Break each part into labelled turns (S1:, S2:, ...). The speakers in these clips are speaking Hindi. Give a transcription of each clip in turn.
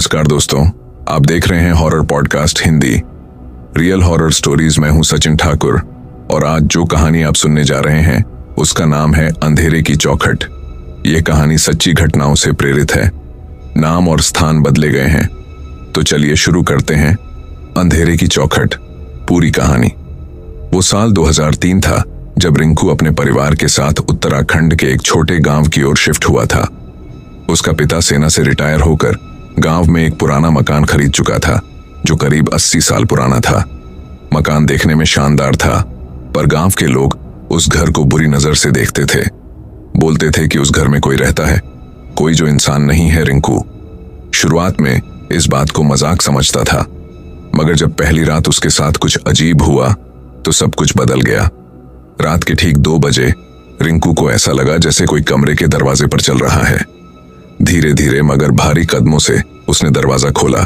S1: नमस्कार दोस्तों, आप देख रहे हैं horror podcast Hindi real horror stories. मैं हूं सचिन ठाकुर और आज जो कहानी आप सुनने जा रहे हैं उसका नाम है अंधेरे की चौखट। ये कहानी सच्ची घटनाओं से प्रेरित है। नाम और स्थान बदले गए हैं। तो चलिए शुरू करते हैं अंधेरे की चौखट पूरी कहानी। वो साल 2003 था जब रिंकू अपने परिवार के साथ उत्तराखंड के एक छोटे गांव की ओर शिफ्ट हुआ था। उसका पिता सेना से रिटायर होकर गांव में एक पुराना मकान खरीद चुका था जो करीब 80 साल पुराना था। मकान देखने में शानदार था, पर गांव के लोग उस घर को बुरी नजर से देखते थे। बोलते थे कि उस घर में कोई रहता है, कोई जो इंसान नहीं है। रिंकू शुरुआत में इस बात को मजाक समझता था, मगर जब पहली रात उसके साथ कुछ अजीब हुआ तो सब कुछ बदल गया। रात के ठीक 2 बजे रिंकू को ऐसा लगा जैसे कोई कमरे के दरवाजे पर चल रहा है। धीरे धीरे मगर भारी कदमों से उसने दरवाजा खोला,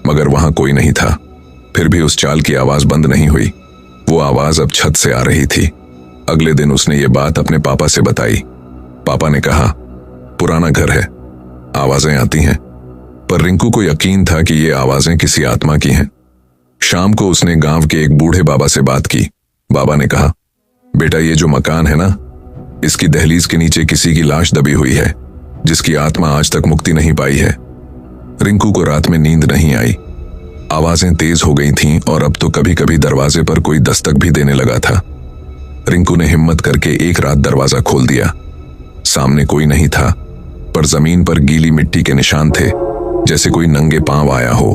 S1: मगर वहां कोई नहीं था। फिर भी उस चाल की आवाज बंद नहीं हुई। वो आवाज अब छत से आ रही थी। अगले दिन उसने ये बात अपने पापा से बताई। पापा ने कहा, पुराना घर है, आवाजें आती हैं। पर रिंकू को यकीन था कि ये आवाजें किसी आत्मा की हैं। शाम को उसने गांव के एक बूढ़े बाबा से बात की। बाबा ने कहा, बेटा, ये जो मकान है ना, इसकी दहलीज के नीचे किसी की लाश दबी हुई है जिसकी आत्मा आज तक मुक्ति नहीं पाई है। रिंकू को रात में नींद नहीं आई। आवाजें तेज हो गई थीं और अब तो कभी कभी दरवाजे पर कोई दस्तक भी देने लगा था। रिंकू ने हिम्मत करके एक रात दरवाजा खोल दिया। सामने कोई नहीं था, पर जमीन पर गीली मिट्टी के निशान थे, जैसे कोई नंगे पांव आया हो।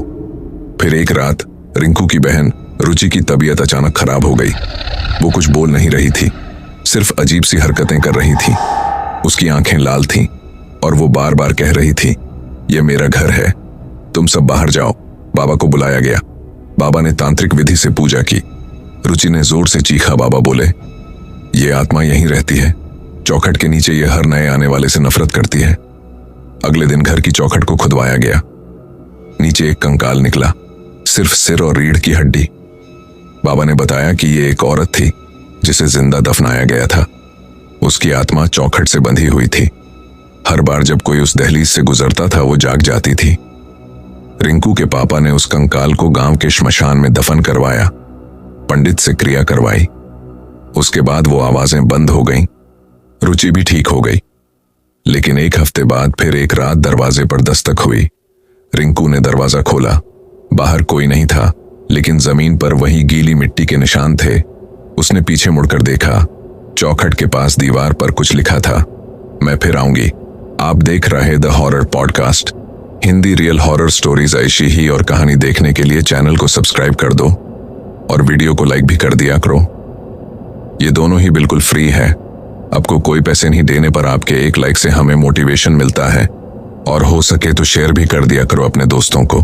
S1: फिर एक रात रिंकू की बहन रुचि की तबीयत अचानक खराब हो गई। वो कुछ बोल नहीं रही थी, सिर्फ अजीब सी हरकतें कर रही थी। उसकी आंखें लाल थीं और वो बार बार कह रही थी, ये मेरा घर है, तुम सब बाहर जाओ। बाबा को बुलाया गया। बाबा ने तांत्रिक विधि से पूजा की। रुचि ने जोर से चीखा। बाबा बोले, ये आत्मा यहीं रहती है, चौखट के नीचे ये हर नए आने वाले से नफरत करती है। अगले दिन घर की चौखट को खुदवाया गया। नीचे एक कंकाल निकला, सिर्फ सिर और रीढ़ की हड्डी। बाबा ने बताया कि ये एक औरत थी जिसे जिंदा दफनाया गया था। उसकी आत्मा चौखट से बंधी हुई थी। हर बार जब कोई उस दहलीज से गुजरता था वो जाग जाती थी। रिंकू के पापा ने उस कंकाल को गांव के श्मशान में दफन करवाया, पंडित से क्रिया करवाई। उसके बाद वो आवाजें बंद हो गईं। रुचि भी ठीक हो गई। लेकिन एक हफ्ते बाद फिर एक रात दरवाजे पर दस्तक हुई। रिंकू ने दरवाजा खोला। बाहर कोई नहीं था, लेकिन जमीन पर वही गीली मिट्टी के निशान थे। उसने पीछे मुड़कर देखा। चौखट के पास दीवार पर कुछ लिखा था, मैं फिर आऊंगी। आप देख रहे the horror podcast Hindi real horror stories. ऐसी ही और कहानी देखने के लिए चैनल को सब्सक्राइब कर दो और वीडियो को लाइक भी कर दिया करो। ये दोनों ही बिल्कुल फ्री है। आपको कोई पैसे नहीं देने पर आपके एक लाइक से हमें मोटिवेशन मिलता है, और हो सके तो शेयर भी कर दिया करो अपने दोस्तों को।